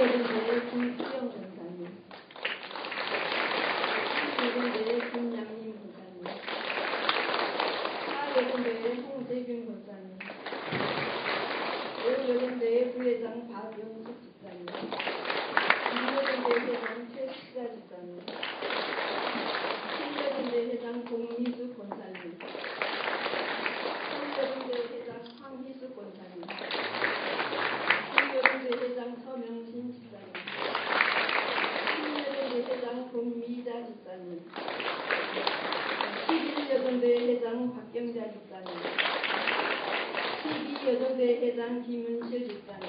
한여름대의 김수영 권사님, 한여름대의 김양림 권사님, 하여름대의 홍재균 권사님, 올여름대의 부회장 박영숙 집사님, 이여름대 회장 최수자 집사님, 신여름대 회장 공미수 권사님, 한여름대 회장 황희수 권사님, 한여름대 회장 서명신 집사님, 신여름대 회장 권미자 집사님, 11여름대 회장 박경자 집사님, 12여름대 회장 김은실 집사님,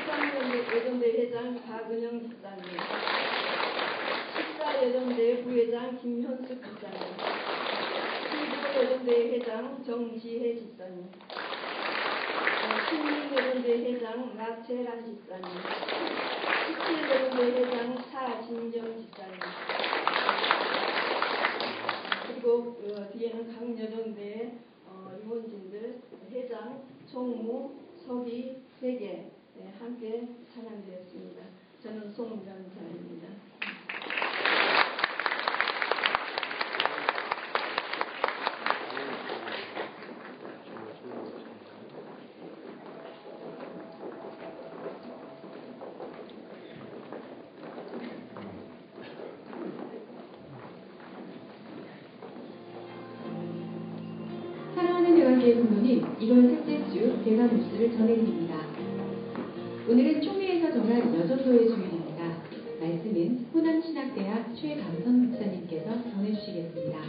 13여름대 회장 박은영 집사님, 14여름대 부회장 김현숙 집사님, 15여름대 회장 정지혜 집사님, 16여름대 회장 낙채란 집사님, 17여름대 회장 차진정 집사님, 그리고 뒤에는 각 여름대 임원진들, 회장, 총무, 서기 3개 함께 찬양되었습니다. 저는 송전사입니다. 부모님 1월 셋째 주 대가 뉴스를 전해드립니다. 오늘은 총회에서 정한 여전도의 주일입니다. 말씀은 호남신학대학 최강선 목사님께서 전해주시겠습니다.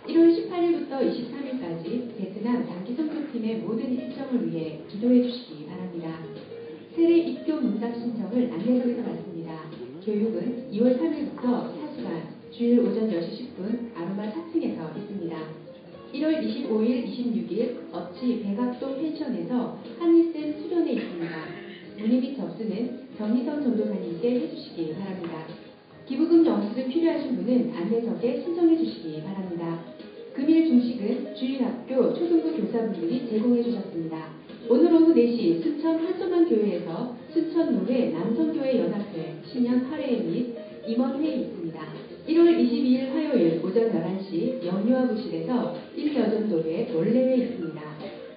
1월 18일부터 23일까지 베트남 단기 선교팀의 모든 일정을 위해 기도해 주시기 바랍니다. 세례 입교 문답 신청을 안내석에서 받습니다. 교육은 2월 3일부터 4시간 주일 오전 10시 10분 아로마 4층에서 있습니다. 1월 25일, 26일 어치 백악동 펜션에서 한일쌤 수련회 있습니다. 문의 및 접수는 전희선 전도사님께 해주시기 바랍니다. 기부금 영수증 필요하신 분은 안내석에 신청해 주시기 바랍니다. 금일 중식은 주일학교 초등부 교사분들이 제공해 주셨습니다. 오늘 오후 4시 순천 한소망교회에서 순천노회 남성교회 연합회 신년 8회 및 임원회의 있습니다. 1월 22일 화요일 오전 11시 영유아부실에서 1여전도회 원래회 있습니다.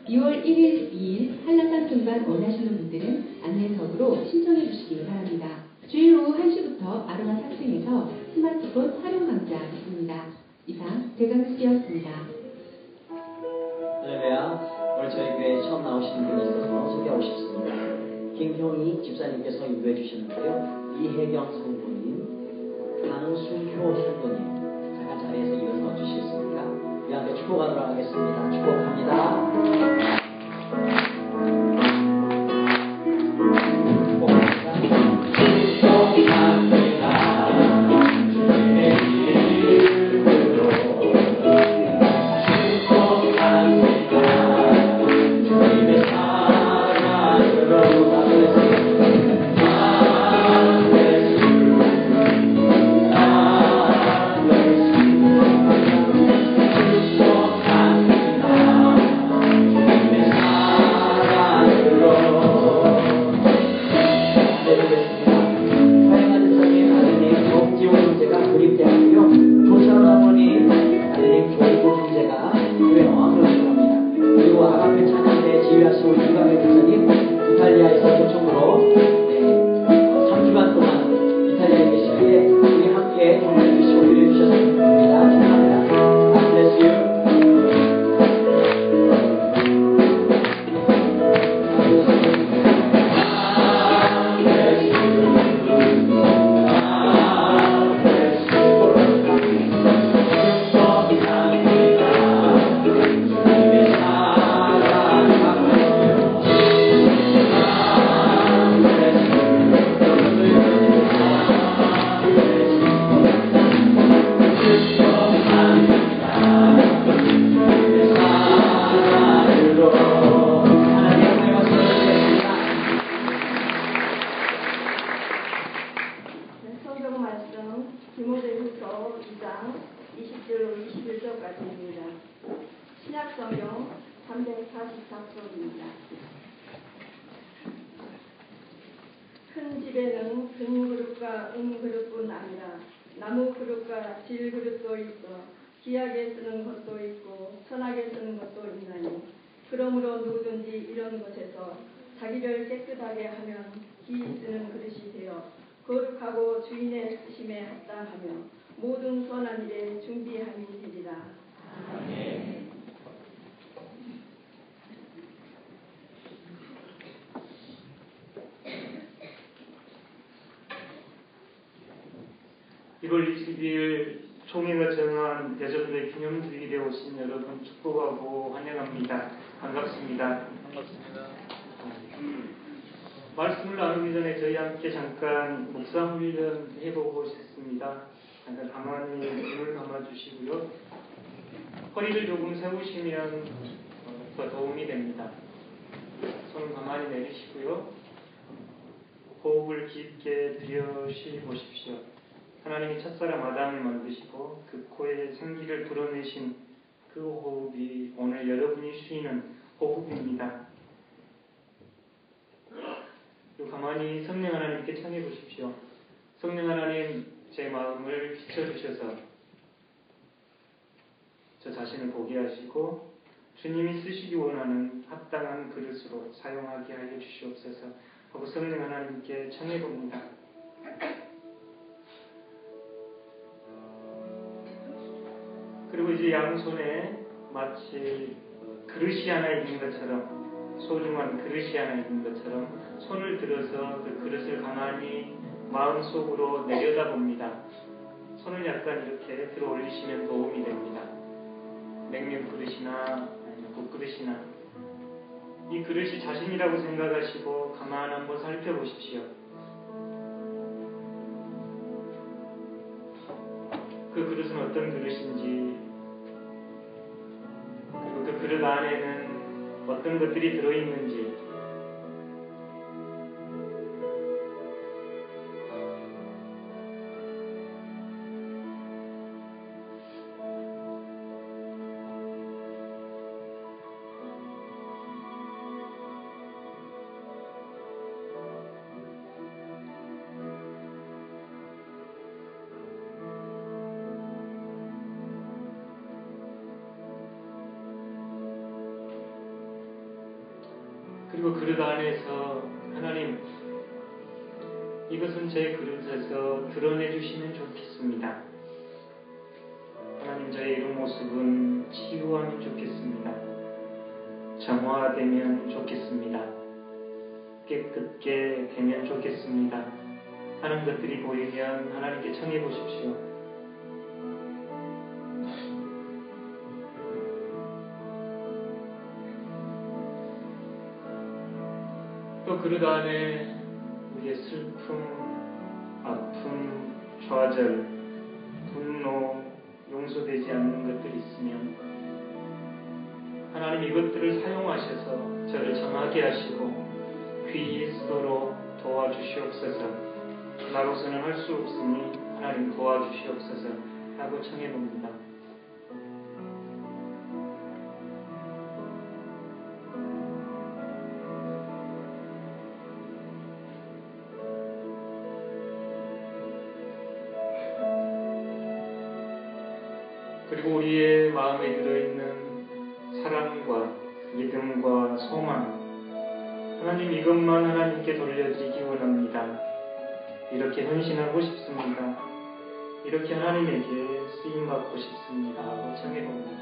2월 1일, 2일 한라산 등반 원하시는 분들은 안내석으로 신청해 주시기 바랍니다. 주일 오후 1시부터 아로마 4층에서 스마트폰 활용 강좌 있습니다. 이상 대강뉴스였습니다. 할렐루야. 오늘 저희 교회에 처음 나오시는 분이 있어서 소개하고 싶습니다. 김형희 집사님께서 인도해 주셨는데요. 이혜경 성도님, 강순효 성도님, 잠깐 자리에서 이어서 와주시겠습니까? 우리 함께 축복하도록 하겠습니다. 축복합니다. 디모데후서 2장 20절로 21절까지입니다. 신약성경 344쪽입니다. 큰 큰 집에는 금 그릇과 은 그릇뿐 아니라 나무 그릇과 질 그릇도 있어 귀하게 쓰는 것도 있고 선하게 쓰는 것도 있나니 그러므로 누구든지 이런 것에서 자기를 깨끗하게 하면 기 쓰는 그릇이 되어 거룩하고 주인의 쓰심에 합당하며 모든 선한 일에 준비함이 되리라. 아멘. (1월 22일) 총회가 정한 여자분의 기념주일에 오신 여러분 축복하고 환영합니다. 반갑습니다. 말씀을 나누기 전에 저희 함께 잠깐 묵상 훈련 해보고 싶습니다. 잠깐 가만히 눈을 감아주시고요. 허리를 조금 세우시면 더 도움이 됩니다. 손을 가만히 내리시고요. 호흡을 깊게 들여쉬보십시오. 하나님이 첫사람 아담을 만드시고 그 코에 생기를 불어내신 그 호흡이 오늘 여러분이 쉬는 호흡입니다. 그리고 가만히 성령 하나님께 청해 보십시오. 성령 하나님, 제 마음을 비춰주셔서 저 자신을 보게 하시고 주님이 쓰시기 원하는 합당한 그릇으로 사용하게 하여 주시옵소서 하고 성령 하나님께 청해 봅니다. 그리고 이제 양손에 마치 그릇이 하나 있는 것처럼, 소중한 그릇이 하나 있는 것처럼 손을 들어서 그 그릇을 가만히 마음속으로 내려다봅니다. 손을 약간 이렇게 들어 올리시면 도움이 됩니다. 냉면 그릇이나 국그릇이나 이 그릇이 자신이라고 생각하시고 가만 한번 살펴보십시오. 그 그릇은 어떤 그릇인지, 그리고 그 그릇 안에는 어떤 것들이 들어있는지, 그리고 그릇 안에서 하나님, 이것은 제 그릇에서 드러내 주시면 좋겠습니다. 하나님, 저의 이런 모습은 치유하면 좋겠습니다. 정화되면 좋겠습니다. 깨끗게 되면 좋겠습니다 하는 것들이 보이면 하나님께 청해 보십시오. 또 그릇 안에 우리의 슬픔, 아픔, 좌절, 분노, 용서되지 않는 것들이 있으면 하나님 이것들을 사용하셔서 저를 정하게 하시고 귀히 쓰도록 도와주시옵소서. 나로서는 할 수 없으니 하나님 도와주시옵소서 하고 청해봅니다. 그리고 우리의 마음에 들어있는 사랑과 믿음과 소망, 하나님 이것만 하나님께 돌려드리기 원합니다. 이렇게 헌신하고 싶습니다. 이렇게 하나님에게 쓰임받고 싶습니다 하고 청해봅니다.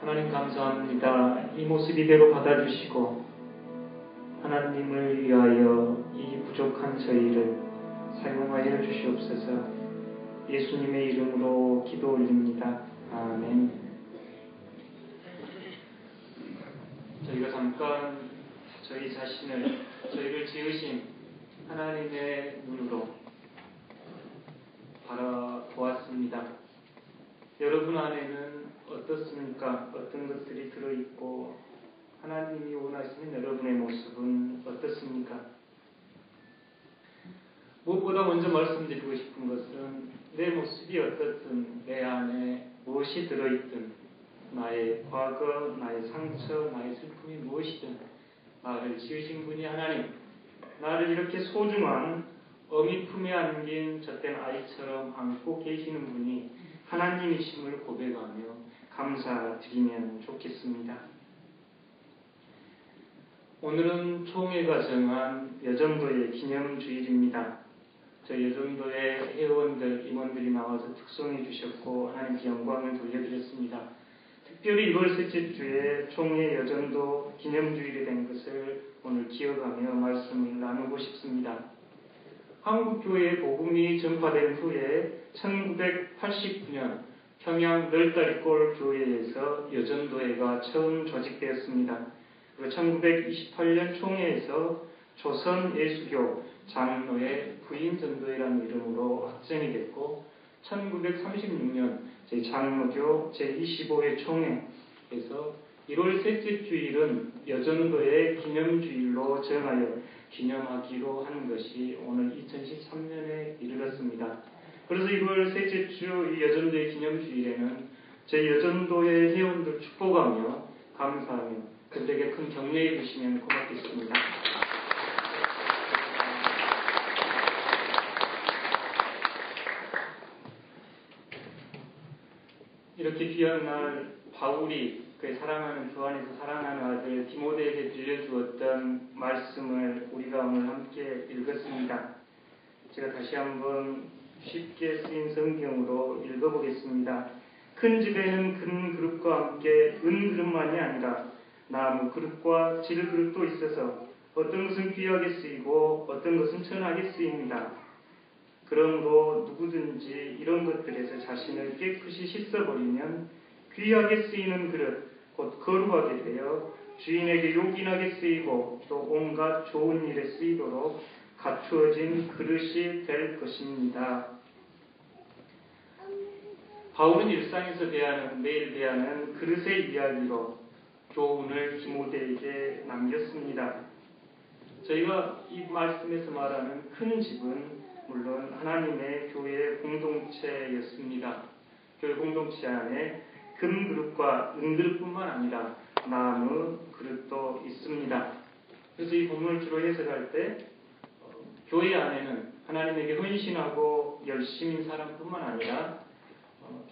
하나님 감사합니다. 이 모습 이대로 받아주시고 하나님을 위하여 이 부족한 저희를 사용하여 주시옵소서. 예수님의 이름으로 기도 올립니다. 아멘. 저희가 잠깐 저희 자신을, 저희를 지으신 하나님의 눈으로 바라보았습니다. 여러분 안에는 어떻습니까? 어떤 것들이 들어있고 하나님이 원하시는 여러분의 모습은 어떻습니까? 무엇보다 먼저 말씀드리고 싶은 것은 내 모습이 어떻든 내 안에 무엇이 들어있든 나의 과거, 나의 상처, 나의 슬픔이 무엇이든 나를 지으신 분이 하나님, 나를 이렇게 소중한 어미 품에 안긴 젖된 아이처럼 안고 계시는 분이 하나님이심을 고백하며 감사드리면 좋겠습니다. 오늘은 총회가 정한 여전도의 기념주일입니다. 저희 여전도의 회원들, 임원들이 나와서 특송해 주셨고 하나님께 영광을 돌려드렸습니다. 특별히 1월 셋째 주에 총회 여전도 기념주일이 된 것을 오늘 기억하며 말씀을 나누고 싶습니다. 한국교회의 복음이 전파된 후에 1989년 평양 널다리골 교회에서 여전도회가 처음 조직되었습니다. 그리고 1928년 총회에서 조선예수교 장로회 부인전도회라는 이름으로 확정이 됐고 1936년 제 장로교 제25회 총회에서 1월 셋째 주일은 여전도의 기념주일로 정하여 기념하기로 한 것이 오늘 2013년에 이르렀습니다. 그래서 1월 셋째 주 이 여전도의 기념주일에는 제 여전도의 회원들 축복하며 감사하며 그들에게 큰 격려해 주시면 고맙겠습니다. 이렇게 귀한 날 바울이 그의 사랑하는 주 안에서 사랑하는 아들 디모데에게 들려주었던 말씀을 우리가 오늘 함께 읽었습니다. 제가 다시 한번 쉽게 쓰인 성경으로 읽어보겠습니다. 큰 집에는 큰 그릇과 함께 은 그릇만이 아니라 나무 그릇과 질 그릇도 있어서 어떤 것은 귀하게 쓰이고 어떤 것은 천하게 쓰입니다. 그러므로 누구든지 이런 것들에서 자신을 깨끗이 씻어버리면 귀하게 쓰이는 그릇, 곧 거룩하게 되어 주인에게 요긴하게 쓰이고 또 온갖 좋은 일에 쓰이도록 갖추어진 그릇이 될 것입니다. 바울은 일상에서 매일 대하는 그릇의 이야기로 교훈을 디모데에게 남겼습니다. 저희가 이 말씀에서 말하는 큰 집은 물론 하나님의 교회의 공동체였습니다. 교회 공동체 안에 금 그릇과 은 그릇뿐만 아니라 나무 그릇도 있습니다. 그래서 이 본문을 주로 해석할 때 교회 안에는 하나님에게 헌신하고 열심인 사람뿐만 아니라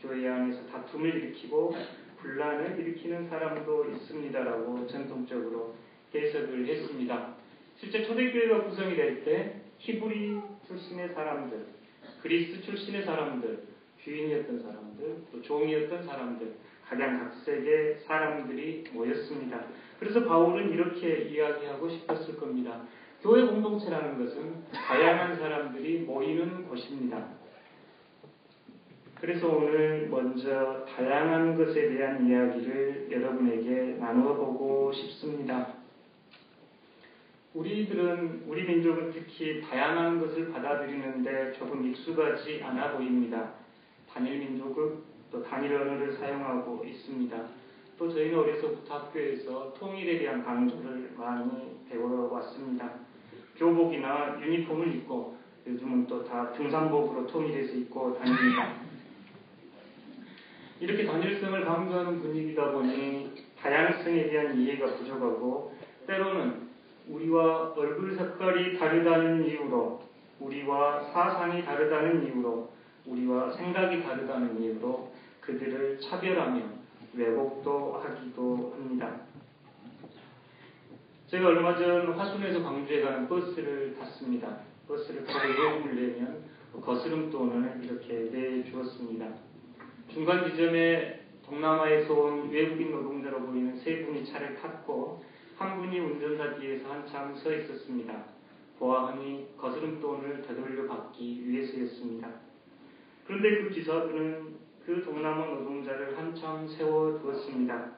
교회 안에서 다툼을 일으키고 분란을 일으키는 사람도 있습니다라고 전통적으로 해석을 했습니다. 실제 초대교회가 구성이 될 때 히브리 출신의 사람들, 그리스 출신의 사람들, 주인이었던 사람들, 또 종이었던 사람들, 각양각색의 사람들이 모였습니다. 그래서 바울은 이렇게 이야기하고 싶었을 겁니다. 교회 공동체라는 것은 다양한 사람들이 모이는 곳입니다. 그래서 오늘 먼저 다양한 것에 대한 이야기를 여러분에게 나누어 보고 싶습니다. 우리 민족은 특히 다양한 것을 받아들이는데 조금 익숙하지 않아 보입니다. 단일 민족은 또 단일 언어를 사용하고 있습니다. 또 저희는 어려서부터 학교에서 통일에 대한 강조를 많이 배워왔습니다. 교복이나 유니폼을 입고 요즘은 또 다 등산복으로 통일해서 입고 다닙니다. 이렇게 단일성을 강조하는 분위기다 보니 다양성에 대한 이해가 부족하고 때로는 우리와 얼굴 색깔이 다르다는 이유로, 우리와 사상이 다르다는 이유로, 우리와 생각이 다르다는 이유로 그들을 차별하며 왜곡도 하기도 합니다. 제가 얼마 전 화순에서 광주에 가는 버스를 탔습니다. 버스를 타고 예금을 내면 거스름돈을 이렇게 내주었습니다. 중간 지점에 동남아에서 온 외국인 노동자로 보이는 세 분이 차를 탔고 한 분이 운전사 뒤에서 한참 서 있었습니다. 보아하니 거스름돈을 되돌려 받기 위해서였습니다. 그런데 그 기사들은 그 동남아 노동자를 한참 세워두었습니다.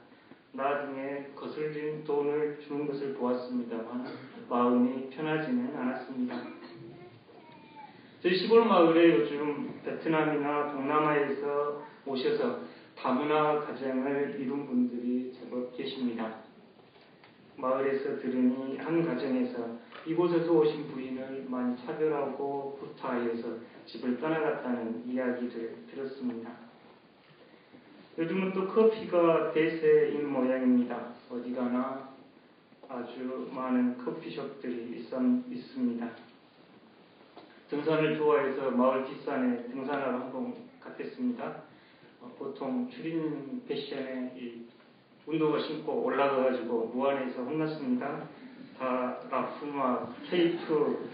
나중에 거슬린 돈을 주는 것을 보았습니다만 마음이 편하지는 않았습니다. 저희 시골 마을에 요즘 베트남이나 동남아에서 오셔서 다문화 가정을 이룬 분들이 제법 계십니다. 마을에서 들으니 한 가정에서 이곳에서 오신 부인을 많이 차별하고 구타하여서 집을 떠나갔다는 이야기를 들었습니다. 요즘은 또 커피가 대세인 모양입니다. 어디 가나 아주 많은 커피숍들이 있습니다. 등산을 좋아해서 마을 뒷산에 등산하러 한번 갔겠습니다. 보통 추리닝 패션에 이 운동화 신고 올라가가지고 무안에서 혼났습니다. 다 라프마, 케이프.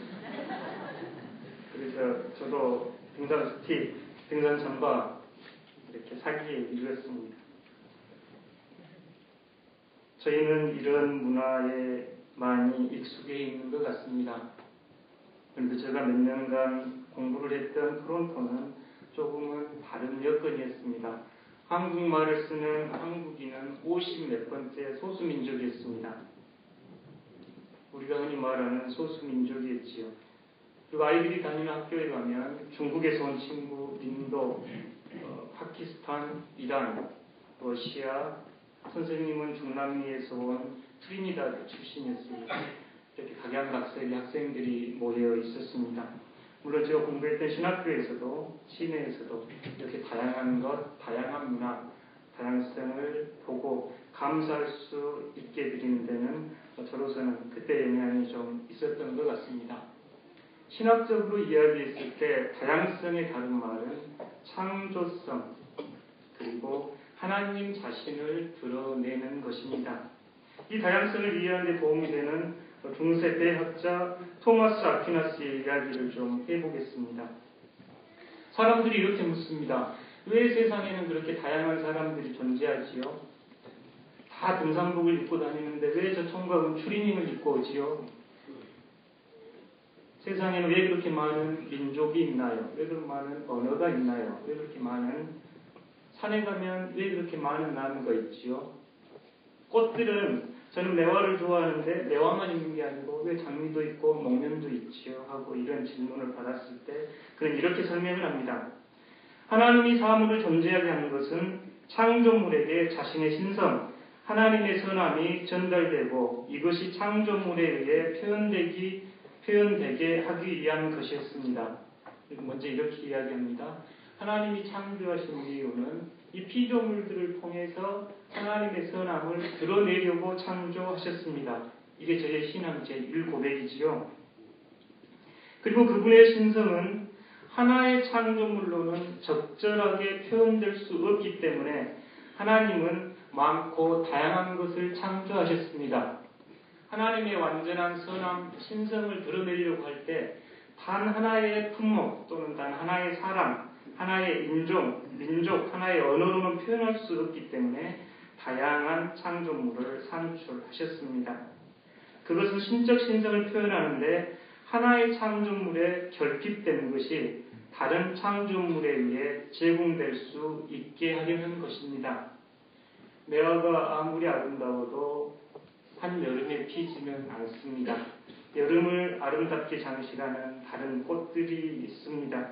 그래서 저도 등산 스틱, 등산 장바 이렇게 사기에 이르렀습니다. 저희는 이런 문화에 많이 익숙해 있는 것 같습니다. 그런데 제가 몇 년간 공부를 했던 토론토는 조금은 다른 여건이었습니다. 한국말을 쓰는 한국인은 50몇 번째 소수민족이었습니다. 우리가 흔히 말하는 소수민족이었지요. 그리고 아이들이 다니는 학교에 가면 중국에서 온 친구, 인도, 파키스탄, 이란, 러시아, 선생님은 중남미에서 온 트리니다드 출신이었습니다. 이렇게 각양각색의 학생들이 모여 있었습니다. 물론 제가 공부했던 신학교에서도 시내에서도 이렇게 다양한 것, 다양한 문화, 다양성을 보고 감사할 수 있게 드리는 데는 저로서는 그때 영향이 좀 있었던 것 같습니다. 신학적으로 이야기했을 때 다양성의 다른 말은 창조성 그리고 하나님 자신을 드러내는 것입니다. 이 다양성을 이해하는 데 도움이 되는 중세 대학자 토마스 아퀴나스의 이야기를 좀 해보겠습니다. 사람들이 이렇게 묻습니다. 왜 세상에는 그렇게 다양한 사람들이 존재하지요? 다 등산복을 입고 다니는데 왜 저 총각은 추리닝을 입고 오지요? 세상에는 왜 그렇게 많은 민족이 있나요? 왜 그렇게 많은 언어가 있나요? 왜 그렇게 많은 산에 가면 왜 그렇게 많은 나무가 있지요? 꽃들은 저는 매화를 좋아하는데 매화만 있는 게 아니고 왜 장미도 있고 목련도 있지요? 하고 이런 질문을 받았을 때 그는 이렇게 설명을 합니다. 하나님이 사물을 존재하게 하는 것은 창조물에게 자신의 신성, 하나님의 선함이 전달되고 이것이 창조물에 의해 표현되게 하기 위한 것이었습니다. 먼저 이렇게 이야기합니다. 하나님이 창조하신 이유는 이 피조물들을 통해서 하나님의 선함을 드러내려고 창조하셨습니다. 이게 저의 신앙 제1고백이지요. 그리고 그분의 신성은 하나의 창조물로는 적절하게 표현될 수 없기 때문에 하나님은 많고 다양한 것을 창조하셨습니다. 하나님의 완전한 선함, 신성을 드러내려고 할 때 단 하나의 품목 또는 단 하나의 사람, 하나의 인종, 민족, 하나의 언어로는 표현할 수 없기 때문에 다양한 창조물을 산출하셨습니다. 그것은 신적 신성을 표현하는데 하나의 창조물에 결핍된 것이 다른 창조물에 의해 제공될 수 있게 하려는 것입니다. 매화가 아무리 아름다워도 한여름에 피지는 않습니다. 여름을 아름답게 장식하는 다른 꽃들이 있습니다.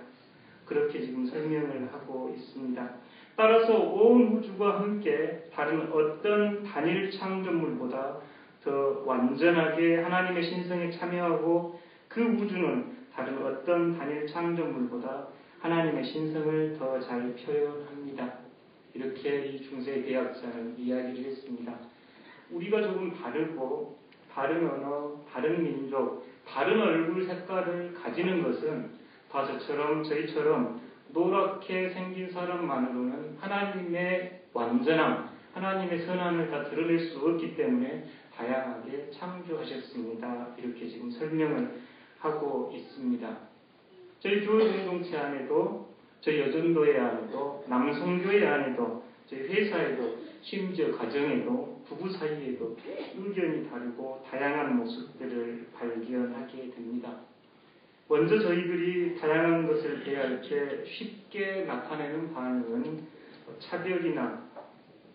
그렇게 지금 설명을 하고 있습니다. 따라서 온 우주가 함께 다른 어떤 단일 창조물보다 더 완전하게 하나님의 신성에 참여하고 그 우주는 다른 어떤 단일 창조물보다 하나님의 신성을 더 잘 표현합니다. 이렇게 이 중세 대학자는 이야기를 했습니다. 우리가 조금 다르고 다른 언어, 다른 민족, 다른 얼굴 색깔을 가지는 것은 다 저희처럼 노랗게 생긴 사람만으로는 하나님의 완전함, 하나님의 선함을 다 드러낼 수 없기 때문에 다양하게 창조하셨습니다. 이렇게 지금 설명을 하고 있습니다. 저희 교회 공동체 안에도, 저희 여전도회 안에도, 남성교회 안에도, 저희 회사에도, 심지어 가정에도, 부부 사이에도 의견이 다르고 다양한 모습들을 발견하게 됩니다. 먼저 저희들이 다양한 것을 대할 때 쉽게 나타내는 반응은 차별이나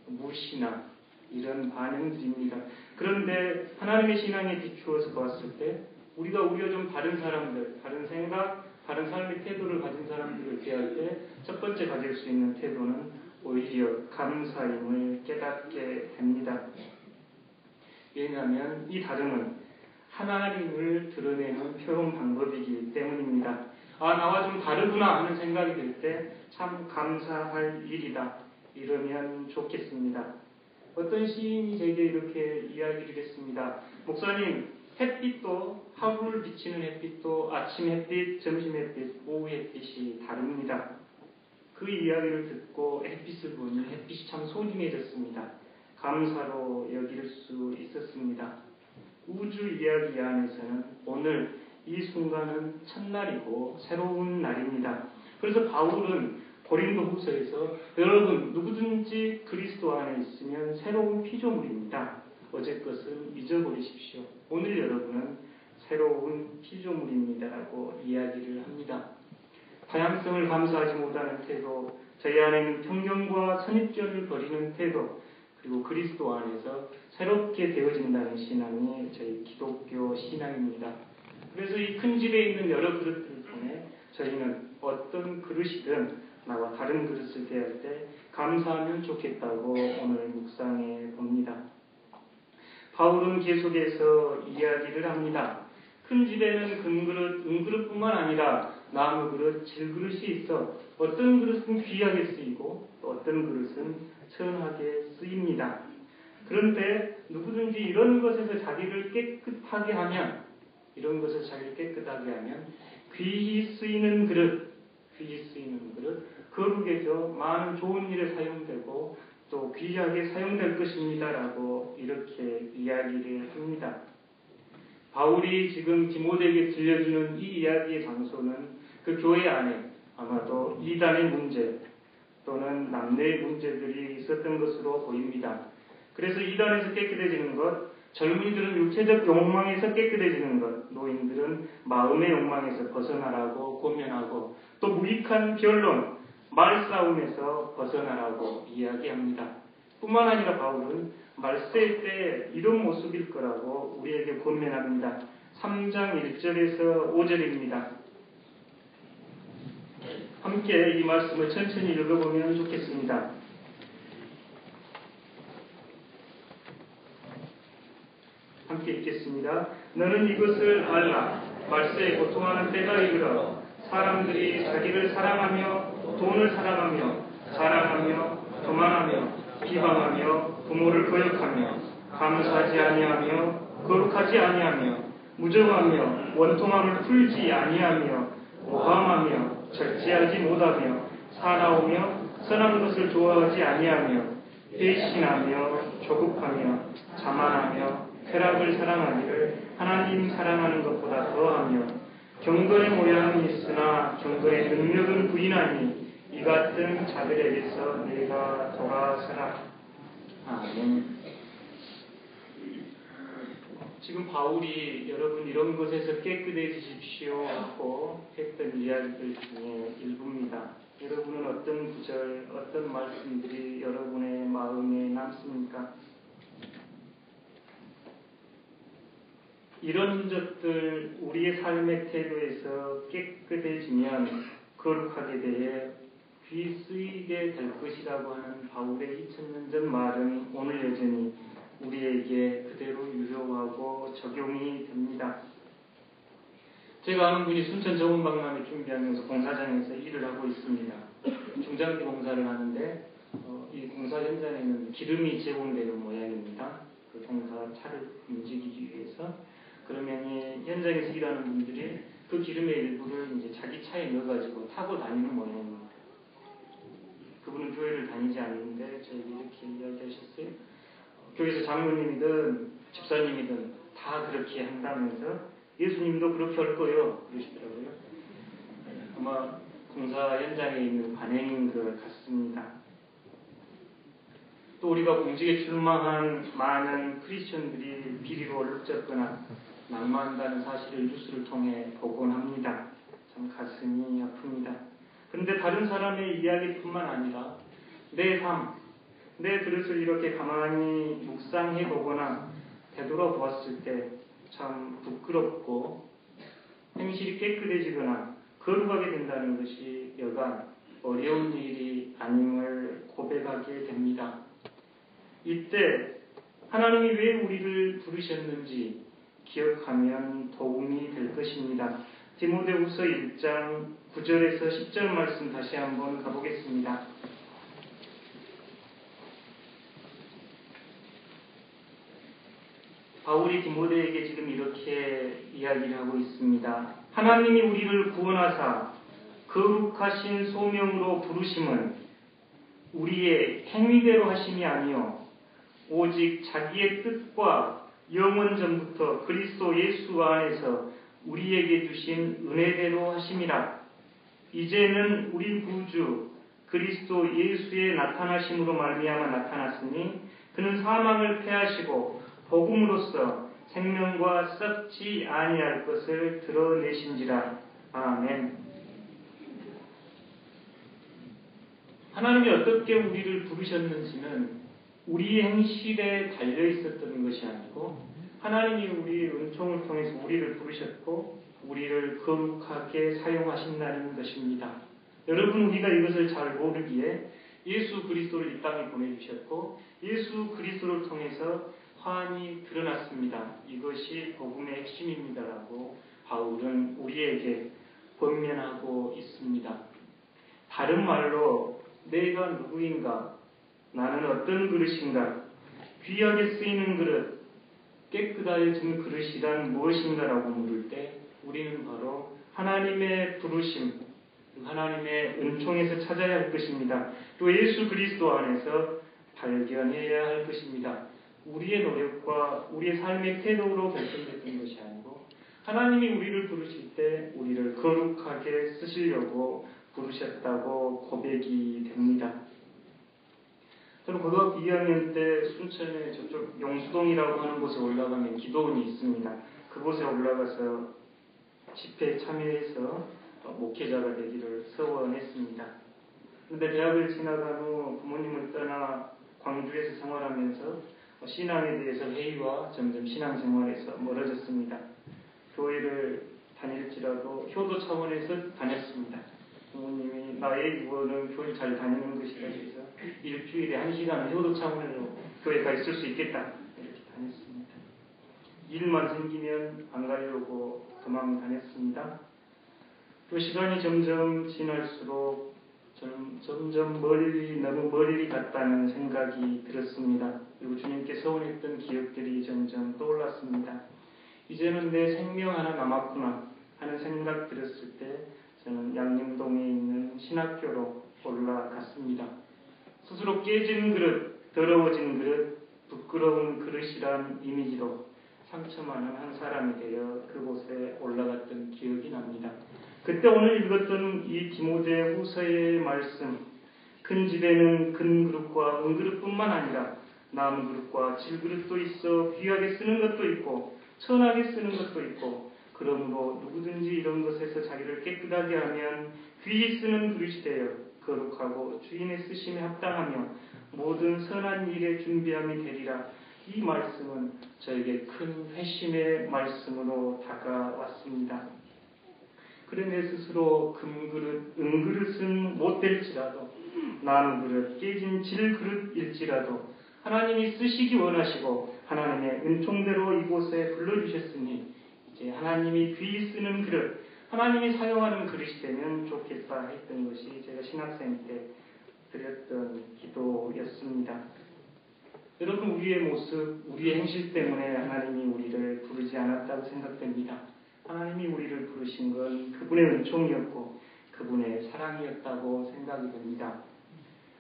무시나 이런 반응들입니다. 그런데 하나님의 신앙에 비추어서 봤을 때 우리가 좀 다른 사람들, 다른 생각, 다른 삶의 태도를 가진 사람들을 대할 때 첫 번째 가질 수 있는 태도는 오히려 감사임을 깨닫게 됩니다. 왜냐하면 이 다름은 하나님을 드러내는 표현 방법이기 때문입니다. 나와 좀 다르구나 하는 생각이 들 때 참 감사할 일이다. 이러면 좋겠습니다. 어떤 시인이 제게 이렇게 이야기를 했습니다. 목사님, 햇빛도 하루를 비치는 햇빛도 아침 햇빛, 점심 햇빛, 오후 햇빛이 다릅니다. 그 이야기를 듣고 햇빛을 보니 햇빛이 참 소중해졌습니다. 감사로 여길 수 있었습니다. 우주 이야기 안에서는 오늘 이 순간은 첫날이고 새로운 날입니다. 그래서 바울은 고린도후서에서 여러분 누구든지 그리스도 안에 있으면 새로운 피조물입니다. 어제 것은 잊어버리십시오. 오늘 여러분은 새로운 피조물입니다라고 이야기를 합니다. 다양성을 감수하지 못하는 태도, 저희 안에는 편견과 선입견을 버리는 태도, 그리고 그리스도 안에서 새롭게 되어진다는 신앙이 저희 기독교 신앙입니다. 그래서 이 큰 집에 있는 여러 그릇들을 통해 저희는 어떤 그릇이든 나와 다른 그릇을 대할 때 감사하면 좋겠다고 오늘 묵상해 봅니다. 바울은 계속해서 이야기를 합니다. 큰 집에는 금그릇, 은그릇뿐만 아니라 나무 그릇, 질그릇이 있어 어떤 그릇은 귀하게 쓰이고 어떤 그릇은 천하게 쓰입니다. 그런데 누구든지 이런 것에서 자기를 깨끗하게 하면, 이런 것을 자기를 깨끗하게 하면 귀히 쓰이는 그릇, 거룩에서 많은 좋은 일에 사용되고 또 귀하게 사용될 것입니다라고 이렇게 이야기를 합니다. 바울이 지금 디모데에게 들려주는 이 이야기의 장소는 그 교회 안에 아마도 이단의 문제 또는 남녀의 문제들이 있었던 것으로 보입니다. 그래서 이단에서 깨끗해지는 것, 젊은이들은 육체적 욕망에서 깨끗해지는 것, 노인들은 마음의 욕망에서 벗어나라고 고면하고 또 무익한 변론, 말싸움에서 벗어나라고 이야기합니다. 뿐만 아니라 바울은 말세일 때 이런 모습일 거라고 우리에게 권면합니다. 3장 1절에서 5절입니다. 함께 이 말씀을 천천히 읽어보면 좋겠습니다. 함께 읽겠습니다. 너는 이것을 알라. 말세에 고통하는 때가 이르러 사람들이 자기를 사랑하며 돈을 사랑하며 자랑하며 교만하며 비방하며 부모를 거역하며 감사하지 아니하며 거룩하지 아니하며 무정하며 원통함을 풀지 아니하며 모함하며 절제하지 못하며 사나우며 선한 것을 좋아하지 아니하며 배신하며 조급하며 자만하며 쾌락을 사랑하기를 하나님 사랑하는 것보다 더하며 경건의 모양은 있으나 경건의 능력은 부인하니 이 같은 자들에게서 내가 돌아서라. 아멘. 지금 바울이 여러분 이런 것에서 깨끗해지십시오 하고 했던 이야기들 중에 일부입니다. 여러분은 어떤 구절, 어떤 말씀들이 여러분의 마음에 남습니까? 이런 흔적들 우리의 삶의 태도에서 깨끗해지면 거룩하게 대해 귀 쓰이게 될 것이라고 하는 바울의 2000년 전 말은 오늘 여전히 우리에게 그대로 유효하고 적용이 됩니다. 제가 아는 분이 순천 정원박람회 준비하면서 공사장에서 일을 하고 있습니다. 중장비 공사를 하는데 이 공사 현장에는 기름이 제공되는 모양입니다. 그 공사 차를 움직이기 위해서. 그러면 이 현장에서 일하는 분들이 그 기름의 일부를 이제 자기 차에 넣어가지고 타고 다니는 모양입니다. 그분은 교회를 다니지 않는데 저에게 이렇게 이야기하셨어요. 교회에서 장로님이든 집사님이든 다 그렇게 한다면서 예수님도 그렇게 할 거예요. 그러시더라고요. 아마 공사 현장에 있는 관행인 것 같습니다. 또 우리가 공직에 출마한 많은 크리스천들이 비리로 얼룩졌거나 낙마한다는 사실을 뉴스를 통해 보곤 합니다. 참 가슴이 아픕니다. 그런데 다른 사람의 이야기뿐만 아니라 내 삶, 내 그릇을 이렇게 가만히 묵상해 보거나 되돌아보았을 때 참 부끄럽고 행실이 깨끗해지거나 거룩하게 된다는 것이 여간 어려운 일이 아님을 고백하게 됩니다. 이때 하나님이 왜 우리를 부르셨는지 기억하면 도움이 될 것입니다. 디모데후서 1장 9절에서 10절 말씀 다시 한번 가보겠습니다. 바울이 디모데에게 지금 이렇게 이야기를 하고 있습니다. 하나님이 우리를 구원하사 거룩하신 소명으로 부르심은 우리의 행위대로 하심이 아니요 오직 자기의 뜻과 영원 전부터 그리스도 예수 안에서 우리에게 주신 은혜대로 하심이라. 이제는 우리 구주 그리스도 예수의 나타나심으로 말미암아 나타났으니 그는 사망을 패하시고 복음으로써 생명과 썩지 아니할 것을 드러내신지라. 아멘. 하나님이 어떻게 우리를 부르셨는지는 우리의 행실에 달려 있었던 것이 아니고 하나님이 우리의 은총을 통해서 우리를 부르셨고 우리를 거룩하게 사용하신다는 것입니다. 여러분, 우리가 이것을 잘 모르기에 예수 그리스도를 이 땅에 보내주셨고 예수 그리스도를 통해서 환히 드러났습니다. 이것이 복음의 핵심입니다라고 바울은 우리에게 권면하고 있습니다. 다른 말로 내가 누구인가? 나는 어떤 그릇인가? 귀하게 쓰이는 그릇, 깨끗하여진 그릇이란 무엇인가라고 물을 때 우리는 바로 하나님의 부르심, 하나님의 은총에서 찾아야 할 것입니다. 또 예수 그리스도 안에서 발견해야 할 것입니다. 우리의 노력과 우리의 삶의 태도로 결정됐던 것이 아니고 하나님이 우리를 부르실 때 우리를 거룩하게 쓰시려고 부르셨다고 고백이 됩니다. 저는 고등학교 2학년 때 순천에 저쪽 용수동이라고 하는 곳에 올라가면 기도원이 있습니다. 그곳에 올라가서 집회에 참여해서 목회자가 되기를 소원했습니다. 그런데 대학을 지나간 후 부모님을 떠나 광주에서 생활하면서 신앙에 대해서 회의와 점점 신앙생활에서 멀어졌습니다. 교회를 다닐지라도 효도 차원에서 다녔습니다. 부모님이 나의 유언은 교회 잘 다니는 것이라 해서 일주일에 1시간은 효도 차원으로 교회 가 있을 수 있겠다 이렇게 다녔습니다. 일만 생기면 안 가려고 도망 다녔습니다. 그 시간이 점점 지날수록 저는 점점 너무 멀리 갔다는 생각이 들었습니다. 그리고 주님께 서운했던 기억들이 점점 떠올랐습니다. 이제는 내 생명 하나 남았구나 하는 생각 들었을 때 저는 양림동에 있는 신학교로 올라갔습니다. 스스로 깨진 그릇, 더러워진 그릇, 부끄러운 그릇이란 이미지로 상처 많은 한 사람이 되어 그곳에 올라갔던 기억이 납니다. 그때 오늘 읽었던 이 디모데 후서의 말씀, 큰 집에는 큰 그릇과 은그릇뿐만 아니라 남 그릇과 질 그릇도 있어 귀하게 쓰는 것도 있고 천하게 쓰는 것도 있고 그러므로 누구든지 이런 것에서 자기를 깨끗하게 하면 귀히 쓰는 그릇이 되어 거룩하고 주인의 쓰심에 합당하며 모든 선한 일에 준비함이 되리라. 이 말씀은 저에게 큰 회심의 말씀으로 다가왔습니다. 그래 내 스스로 금그릇, 은그릇은 못될지라도 남그릇, 깨진 질그릇일지라도 하나님이 쓰시기 원하시고 하나님의 은총대로 이곳에 불러주셨으니 이제 하나님이 귀히 쓰는 그릇, 하나님이 사용하는 그릇이 되면 좋겠다 했던 것이 제가 신학생 때 드렸던 기도였습니다. 여러분, 우리의 모습, 우리의 행실 때문에 하나님이 우리를 부르지 않았다고 생각됩니다. 하나님이 우리를 부르신 건 그분의 은총이었고 그분의 사랑이었다고 생각이 됩니다.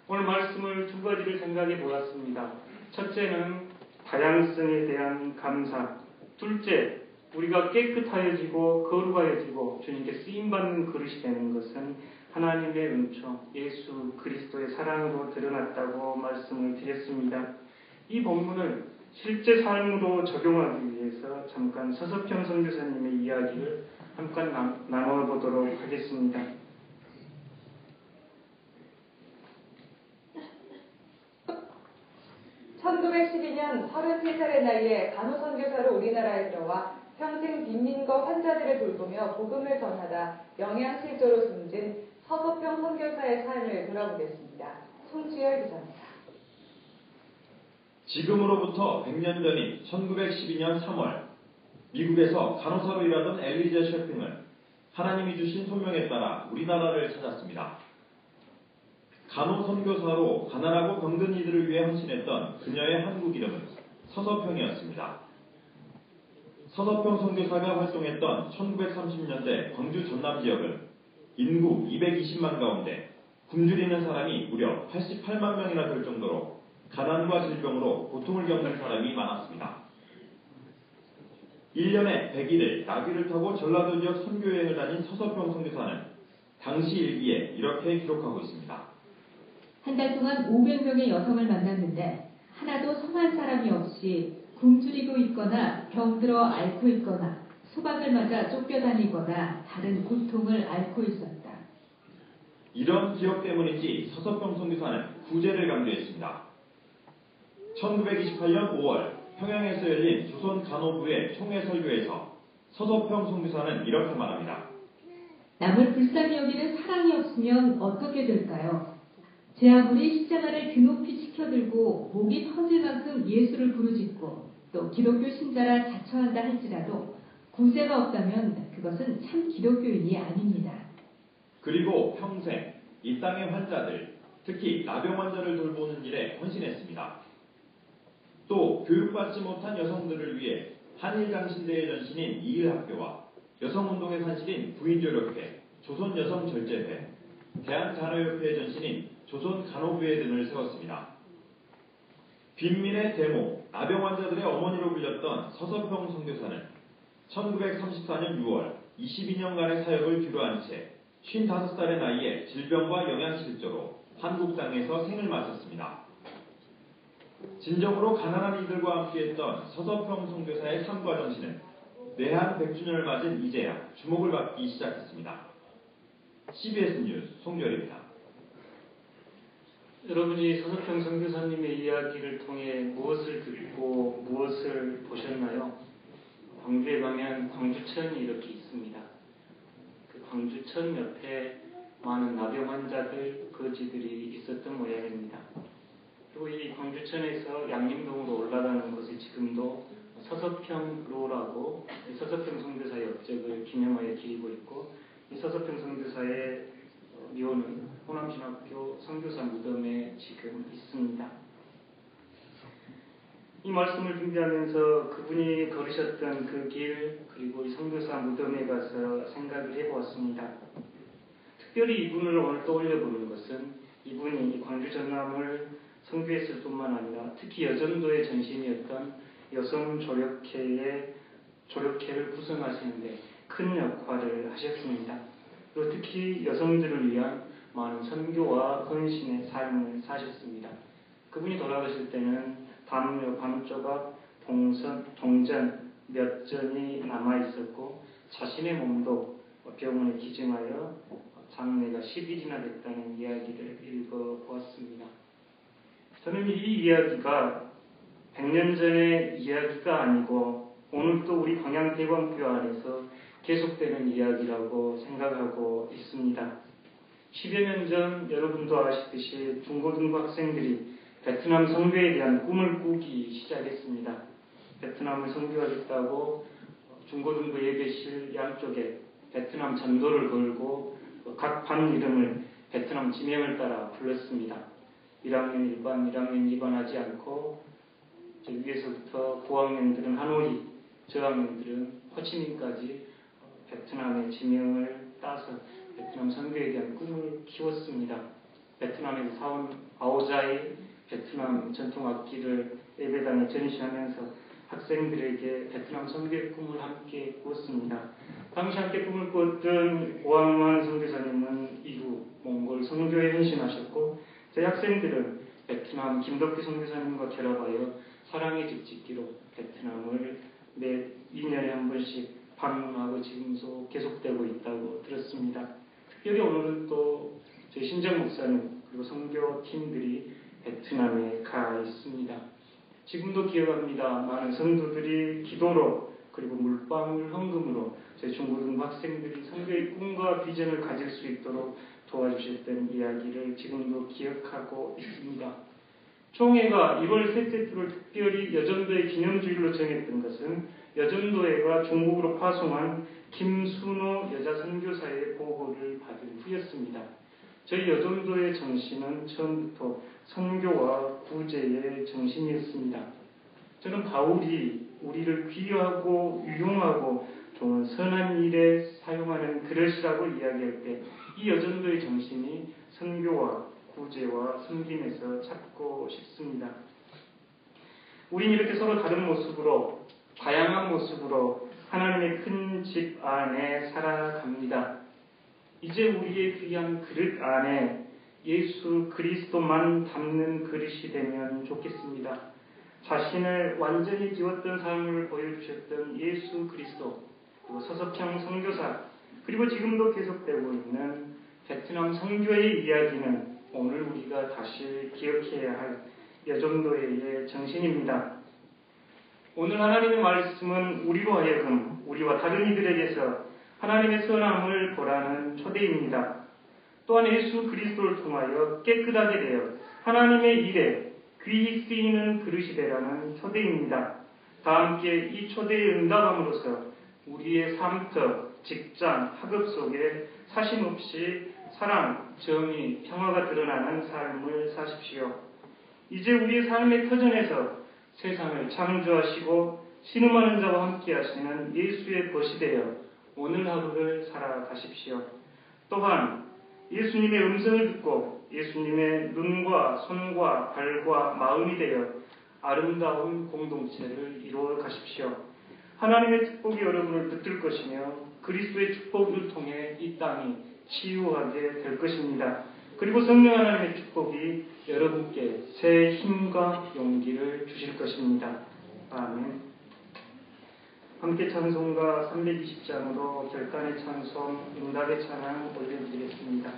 오늘 말씀을 두 가지를 생각해 보았습니다. 첫째는 다양성에 대한 감사, 둘째 우리가 깨끗하여지고 거룩하여지고 주님께 쓰임받는 그릇이 되는 것은 하나님의 은총, 예수 그리스도의 사랑으로 드러났다고 말씀을 드렸습니다. 이 본문을 실제 삶으로 적용하기 위해서 잠깐 서석현 선교사님의 이야기를 잠깐 나눠보도록 하겠습니다. (1912년) 33살의 나이에 간호선교사로 우리나라에 들어와 평생 빈민거 환자들을 돌보며 복음을 전하다 영양실조로 숨진 서석현 선교사의 삶을 돌아보겠습니다. 송주열 기자입니다. 지금으로부터 100년 전인 1912년 3월 미국에서 간호사로 일하던 엘리자 셰핑은 하나님이 주신 소명에 따라 우리나라를 찾았습니다. 간호선교사로 가난하고 병든 이들을 위해 헌신했던 그녀의 한국 이름은 서서평이었습니다. 서서평 선교사가 활동했던 1930년대 광주 전남 지역은 인구 220만 가운데 굶주리는 사람이 무려 88만 명이나 될 정도로 가난과 질병으로 고통을 겪는 사람이 많았습니다. 1년에 100일을 나귀를 타고 전라도 지역 선교여행을 다닌 서서평 선교사는 당시 일기에 이렇게 기록하고 있습니다. 한 달 동안 500명의 여성을 만났는데 하나도 성한 사람이 없이 굶주리고 있거나 병들어 앓고 있거나 소박을 맞아 쫓겨다니거나 다른 고통을 앓고 있었다. 이런 기억 때문인지 서서평 선교사는 구제를 강조했습니다. 1928년 5월 평양에서 열린 조선 간호부의 총회 설교에서 서서평 선교사는 이렇게 말합니다. 남을 불쌍히 여기는 사랑이 없으면 어떻게 될까요? 제 아무리 십자가를 드높이 치켜들고 목이 터질 만큼 예수를 부르짖고 또 기독교 신자라 자처한다 할지라도 구제가 없다면 그것은 참 기독교인이 아닙니다. 그리고 평생 이 땅의 환자들, 특히 나병 환자를 돌보는 일에 헌신했습니다. 또 교육받지 못한 여성들을 위해 한일장신대의 전신인 이일학교와 여성운동의 산실인 부인조력회, 조선여성절제회, 대한간호협회의 전신인 조선간호부회 등을 세웠습니다. 빈민의 대모, 나병 환자들의 어머니로 불렸던 서서평 선교사는 1934년 6월 22년간의 사역을 뒤로한 채 55살의 나이에 질병과 영양실조로 한국 땅에서 생을 마쳤습니다. 진정으로 가난한 이들과 함께했던 서서평 선교사의 삶과 정신은 내한 100주년을 맞은 이제야 주목을 받기 시작했습니다. CBS 뉴스 송별입니다. 여러분이 서서평 선교사님의 이야기를 통해 무엇을 듣고 무엇을 보셨나요? 광주에 가면 광주천이 이렇게 있습니다. 그 광주천 옆에 많은 나병 환자들, 거지들이 있었던 모양입니다. 그리고 이 광주천에서 양림동으로 올라가는 곳에 지금도 서서평로라고 서서평 선교사의 업적을 기념하여 기리고 있고, 이 서서평 선교사의 묘는 호남신학교 선교사 무덤에 지금 있습니다. 이 말씀을 준비하면서 그분이 걸으셨던 그 길, 그리고 이 선교사 무덤에 가서 생각을 해보았습니다. 특별히 이분을 오늘 떠올려보는 것은 이분이 광주 전남을 선교했을 뿐만 아니라 특히 여전도의 전신이었던 여성 조력회를 구성하시는데 큰 역할을 하셨습니다. 그리고 특히 여성들을 위한 많은 선교와 헌신의 삶을 사셨습니다. 그분이 돌아가실 때는 담요, 밤조각, 동전 몇 전이 남아있었고 자신의 몸도 병원에 기증하여 장례가 10일이나 됐다는 이야기를 읽어보았습니다. 저는 이 이야기가 100년 전의 이야기가 아니고 오늘도 우리 광양대광교 안에서 계속되는 이야기라고 생각하고 있습니다. 10여 년 전 여러분도 아시듯이 중고등부 학생들이 베트남 선교에 대한 꿈을 꾸기 시작했습니다. 베트남을 선교하겠다고 중고등부 예배실 양쪽에 베트남 전도를 걸고 각 반 이름을 베트남 지명을 따라 불렀습니다. 1학년 1반, 1학년 2반 하지 않고 저 위에서부터 고학년들은 하노이, 저학년들은 호치민까지 베트남의 지명을 따서 베트남 선교에 대한 꿈을 키웠습니다. 베트남에서 사온 아오자이 베트남 전통 악기를 예배당에 전시하면서 학생들에게 베트남 선교의 꿈을 함께 꾸었습니다. 당시 함께 꿈을 꾸었던 오항만 선교사님은 이후 몽골 선교에 헌신하셨고, 저희 학생들은 베트남 김덕기 선교사님과 결합하여 사랑의 집 짓기로 베트남을 매 2년에 한 번씩 방문하고 지금도 계속되고 있다고 들었습니다. 특별히 오늘은 또 저희 신정 목사님 그리고 선교팀들이 베트남에 가 있습니다. 지금도 기억합니다. 많은 성도들이 기도로 그리고 물방울 헌금으로 저희 중고등부 학생들이 선교의 꿈과 비전을 가질 수 있도록 도와주셨던 이야기를 지금도 기억하고 있습니다. 총회가 1월 셋째 주를 특별히 여전도의 기념주일로 정했던 것은 여전도회가 중국으로 파송한 김순호 여자 선교사의 보고를 받은 후였습니다. 저희 여전도의 정신은 처음부터 선교와 구제의 정신이었습니다. 저는 바울이 우리를 귀하고 유용하고 좋은 선한 일에 사용하는 그릇이라고 이야기할 때 이 여전도의 정신이 선교와 구제와 섬김에서 찾고 싶습니다. 우린 이렇게 서로 다른 모습으로, 다양한 모습으로 하나님의 큰 집 안에 살아갑니다. 이제 우리의 귀한 그릇 안에 예수 그리스도만 담는 그릇이 되면 좋겠습니다. 자신을 완전히 비웠던 삶을 보여주셨던 예수 그리스도, 그리고 서서평 선교사, 그리고 지금도 계속되고 있는 베트남 선교의 이야기는 오늘 우리가 다시 기억해야 할 여정도의 정신입니다. 오늘 하나님의 말씀은 우리로 하여금 우리와 다른 이들에게서 하나님의 선함을 보라는 초대입니다. 또한 예수 그리스도를 통하여 깨끗하게 되어 하나님의 일에 귀히 쓰이는 그릇이 되라는 초대입니다. 다 함께 이 초대에 응답함으로써 우리의 삶터, 직장, 학업 속에 사심 없이 사랑, 정의, 평화가 드러나는 삶을 사십시오. 이제 우리의 삶의 터전에서 세상을 창조하시고 신음하는 자와 함께 하시는 예수의 벗이 되어 오늘 하루를 살아가십시오. 또한 예수님의 음성을 듣고 예수님의 눈과 손과 발과 마음이 되어 아름다운 공동체를 이루어 가십시오. 하나님의 축복이 여러분을 붙들 것이며 그리스도의 축복을 통해 이 땅이 치유하게 될 것입니다. 그리고 성령 하나님의 축복이 여러분께 새 힘과 용기를 주실 것입니다. 아멘. 함께 찬송가 320장으로 결단의 찬송, 응답의 찬양 올려드리겠습니다.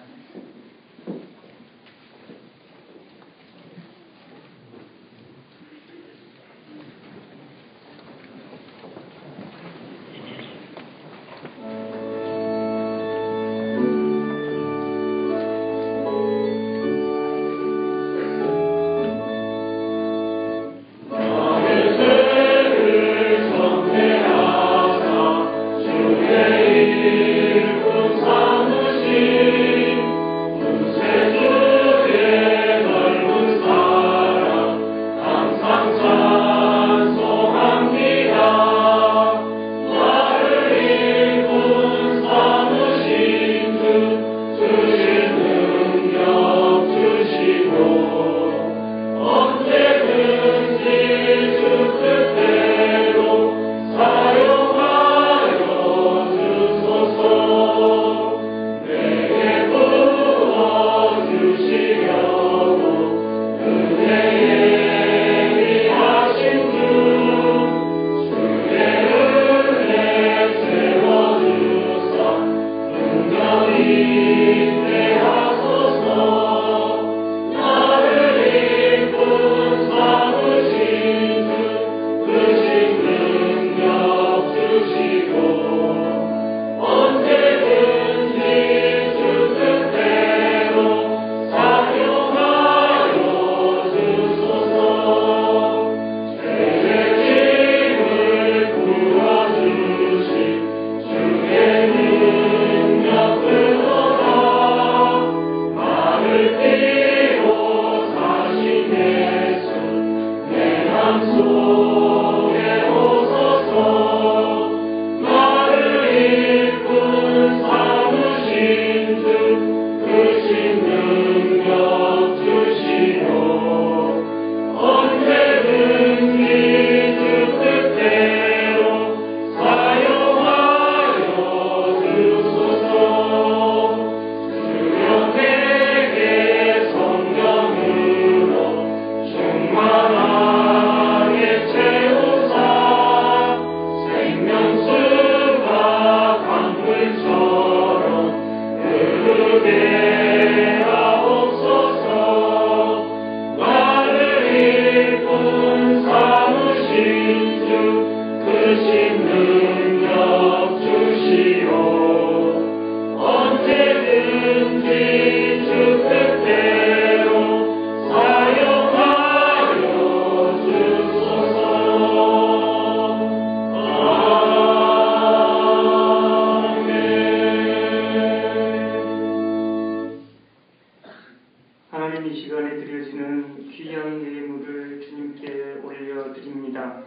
하나님 이 시간에 드려지는 귀한 예물을 주님께 올려드립니다.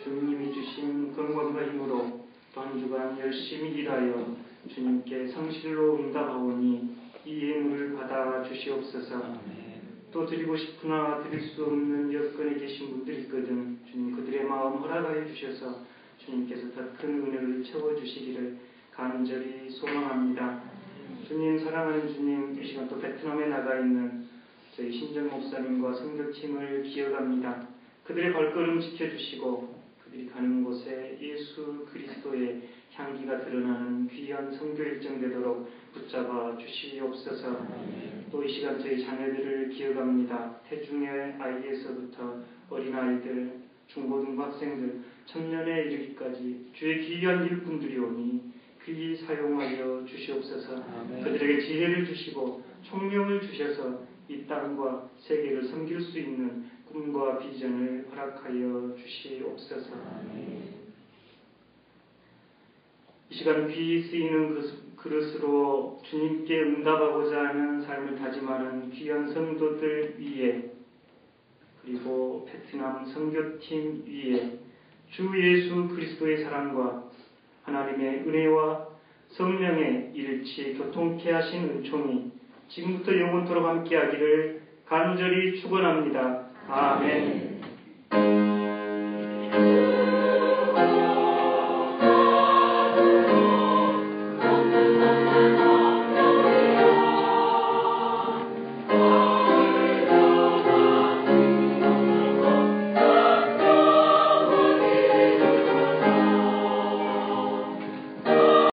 주님이 주신 건강과 힘으로 또 한 주간 열심히 일하여 주님께 성실로 응답하오니 이 예물을 받아 주시옵소서. 또 드리고 싶으나 드릴 수 없는 여건에 계신 분들이 있거든 주님 그들의 마음 허락하여 주셔서 주님께서 더 큰 은혜를 채워주시기를 간절히 소망합니다. 주님 사랑하는 주님 이 시간 또 베트남에 나가 있는 저희 신정 목사님과 선교팀을 기억합니다. 그들의 발걸음 지켜주시고 그들이 가는 곳에 예수 그리스도의 향기가 드러나는 귀한 선교 일정 되도록 붙잡아 주시옵소서. 또 이 시간 저희 자녀들을 기억합니다. 태중의 아이에서부터 어린아이들, 중고등부 학생들, 청년에 이르기까지 주의 귀한 일꾼들이 오니 귀히 사용하여 주시옵소서. 그들에게 지혜를 주시고 총명을 주셔서 이 땅과 세계를 섬길 수 있는 꿈과 비전을 허락하여 주시옵소서. 이 시간 귀히 쓰이는 그릇으로 주님께 응답하고자 하는 삶을 다짐하는 귀한 성도들 위에 그리고 베트남 선교팀 위에 주 예수 그리스도의 사랑과 하나님의 은혜와 성령의 일치 교통케 하신 은총이 지금부터 영원토록 함께하기를 간절히 축원합니다. 아멘.